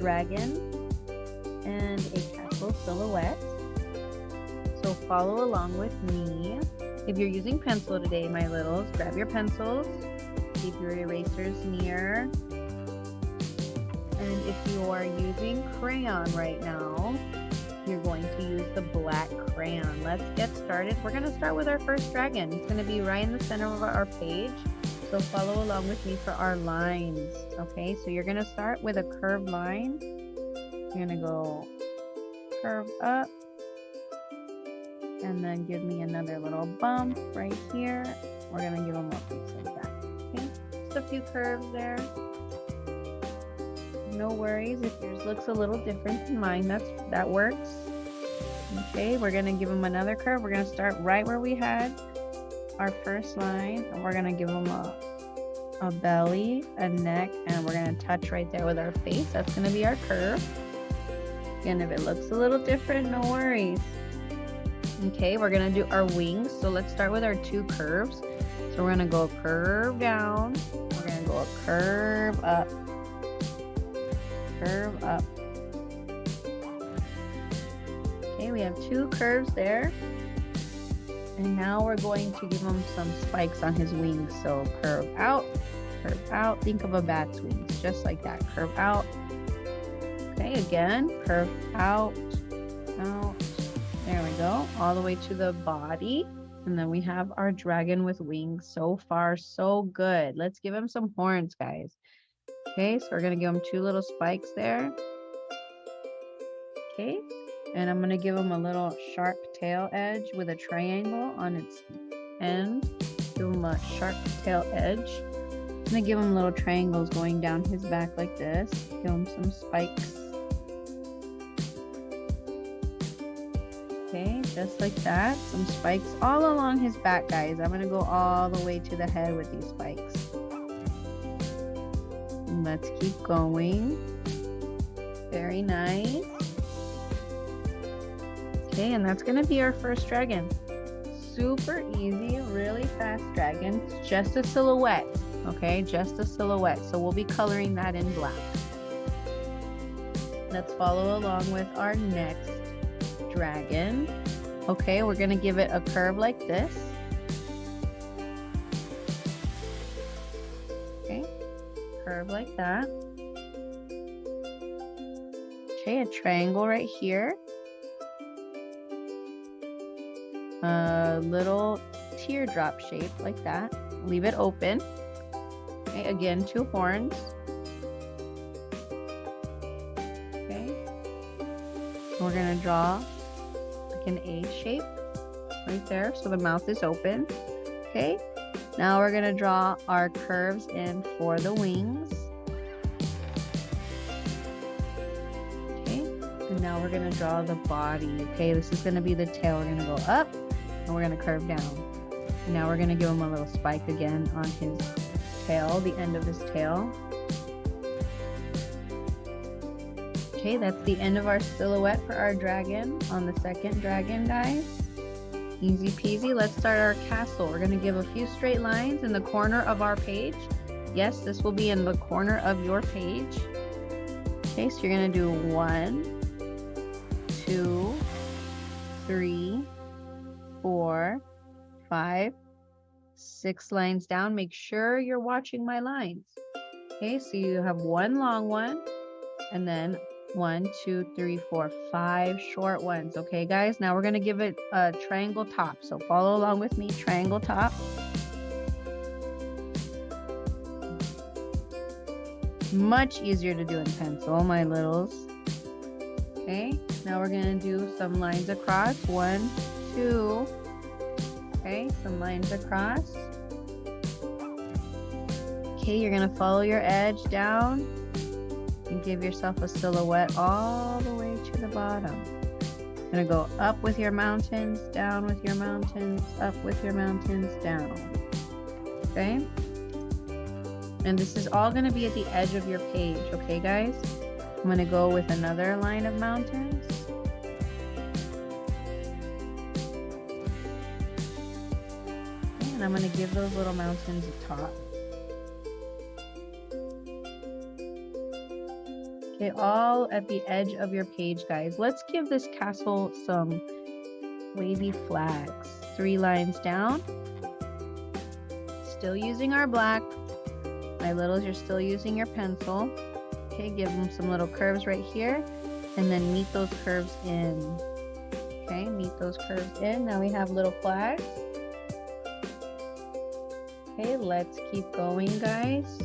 dragon and a castle silhouette. So follow along with me. If you're using pencil today, my littles, grab your pencils, keep your erasers near. And if you are using crayon right now, you're going to use the black crayon. Let's get started. We're going to start with our first dragon. It's going to be right in the center of our page. So follow along with me for our lines. Okay, so you're going to start with a curved line. You're going to go curve up. And then give me another little bump right here. We're going to give them a piece like that. Okay, just a few curves there. No worries if yours looks a little different than mine. That works. Okay, we're going to give them another curve. We're going to start right where we had our first line. And we're going to give them a belly, a neck, and we're going to touch right there with our face. That's going to be our curve. Again, if it looks a little different, no worries. Okay, we're going to do our wings. So let's start with our two curves. So we're going to go curve down. We're going to go a curve up. Curve up. Okay, we have two curves there. And now we're going to give him some spikes on his wings. So curve out, curve out. Think of a bat's wings, just like that. Curve out. Okay, again, curve out, out. There we go, all the way to the body. And then we have our dragon with wings. So far, so good. Let's give him some horns, guys. Okay, so we're going to give him two little spikes there. Okay, and I'm going to give him a little sharp tail edge with a triangle on its end. Give him a sharp tail edge. I'm going to give him little triangles going down his back like this. Give him some spikes. Okay, just like that. Some spikes all along his back, guys. I'm going to go all the way to the head with these spikes. And let's keep going. Very nice. Okay, and that's going to be our first dragon. Super easy, really fast dragon. It's just a silhouette. Okay, just a silhouette. So we'll be coloring that in black. Let's follow along with our next dragon. Okay, we're going to give it a curve like this. Okay, curve like that. Okay, a triangle right here. A little teardrop shape like that. Leave it open. Okay, again, two horns. Okay, we're going to draw an A shape right there, so the mouth is open. Okay, now we're going to draw our curves in for the wings. Okay, and now we're going to draw the body. Okay, this is going to be the tail. We're going to go up and we're going to curve down. And now we're going to give him a little spike again on his tail, the end of his tail. Okay, that's the end of our silhouette for our dragon on the second dragon, guys. Easy peasy. Let's start our castle. We're going to give a few straight lines in the corner of our page. Yes, this will be in the corner of your page. Okay, so you're going to do 1, 2, 3, 4, 5, 6 lines down. Make sure you're watching my lines. Okay, so you have one long one and then 1, 2, 3, 4, 5 short ones. Okay, guys, now we're going to give it a triangle top. So follow along with me. Triangle top. Much easier to do in pencil, my littles. Okay, now we're going to do some lines across. 1, 2. Okay, some lines across. Okay, you're going to follow your edge down and give yourself a silhouette all the way to the bottom. You're going to go up with your mountains, down with your mountains, up with your mountains, down. Okay? And this is all going to be at the edge of your page, okay, guys? I'm going to go with another line of mountains. Okay, and I'm going to give those little mountains a top. Okay, all at the edge of your page, guys. Let's give this castle some wavy flags. 3 lines down. Still using our black. My littles, you're still using your pencil. Okay, give them some little curves right here. And then meet those curves in. Okay, meet those curves in. Now we have little flags. Okay, let's keep going, guys.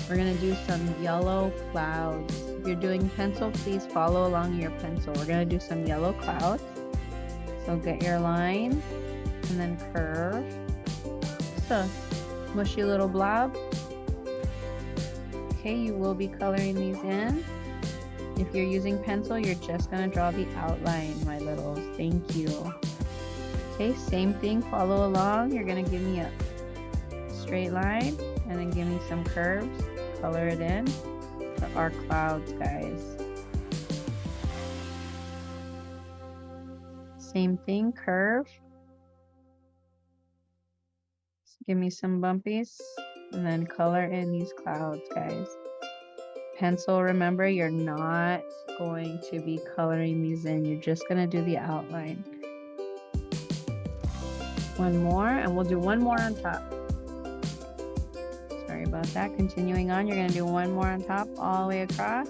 We're gonna do some yellow clouds. If you're doing pencil, please follow along your pencil. We're gonna do some yellow clouds. So get your line and then curve. Just a mushy little blob. Okay, you will be coloring these in. If you're using pencil, you're just gonna draw the outline, my littles. Thank you. Okay, same thing, follow along. You're gonna give me a straight line and then give me some curves. Color it in for our clouds, guys. Same thing, curve. Give me some bumpies and then color in these clouds, guys. Pencil, remember, you're not going to be coloring these in. You're just going to do the outline. One more, and we'll do one more on top. Sorry about that. Continuing on, you're going to do one more on top all the way across.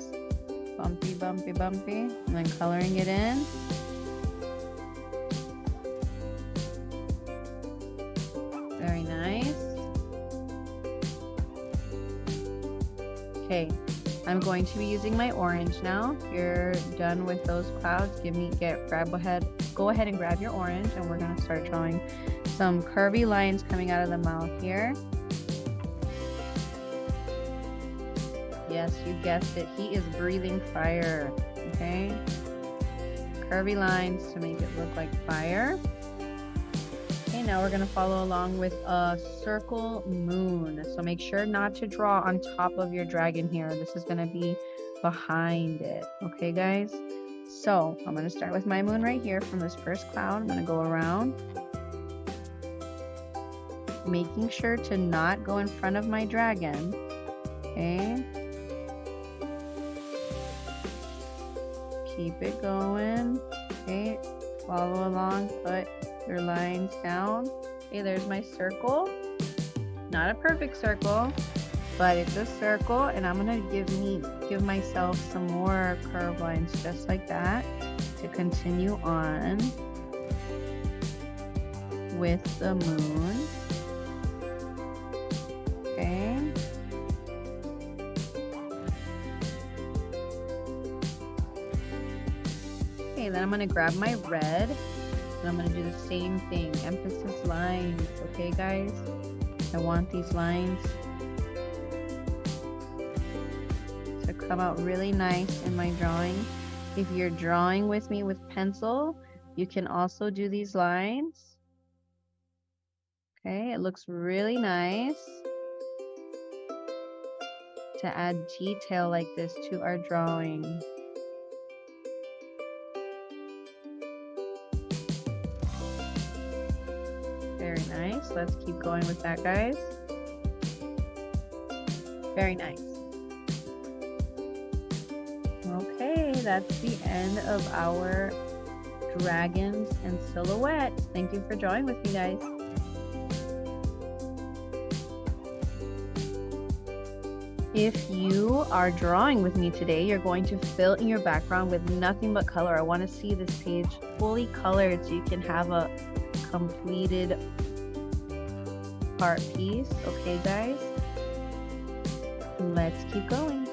Bumpy, bumpy, bumpy, and then coloring it in. Very nice. Okay, I'm going to be using my orange now. If you're done with those clouds, go ahead and grab your orange, and we're gonna start drawing some curvy lines coming out of the mouth here. Yes, you guessed it. He is breathing fire. Okay, curvy lines to make it look like fire. Okay, now we're gonna follow along with a circle moon. So make sure not to draw on top of your dragon here. This is gonna be behind it. Okay, guys? So I'm gonna start with my moon right here from this first cloud. I'm gonna go around, making sure to not go in front of my dragon. Okay. Keep it going. Okay, follow along, put your lines down. Okay, there's my circle. Not a perfect circle, but it's a circle, and I'm gonna give myself some more curve lines just like that to continue on with the moon. Okay. Okay, then I'm gonna grab my red. And I'm going to do the same thing, emphasis lines, okay guys? I want these lines to come out really nice in my drawing. If you're drawing with me with pencil, you can also do these lines. Okay, it looks really nice to add detail like this to our drawing. Very nice. Let's keep going with that, guys. Very nice. Okay, that's the end of our dragons and silhouettes. Thank you for drawing with me, guys. If you are drawing with me today, you're going to fill in your background with nothing but color. I want to see this page fully colored so you can have a completed art piece. Okay, guys, let's keep going.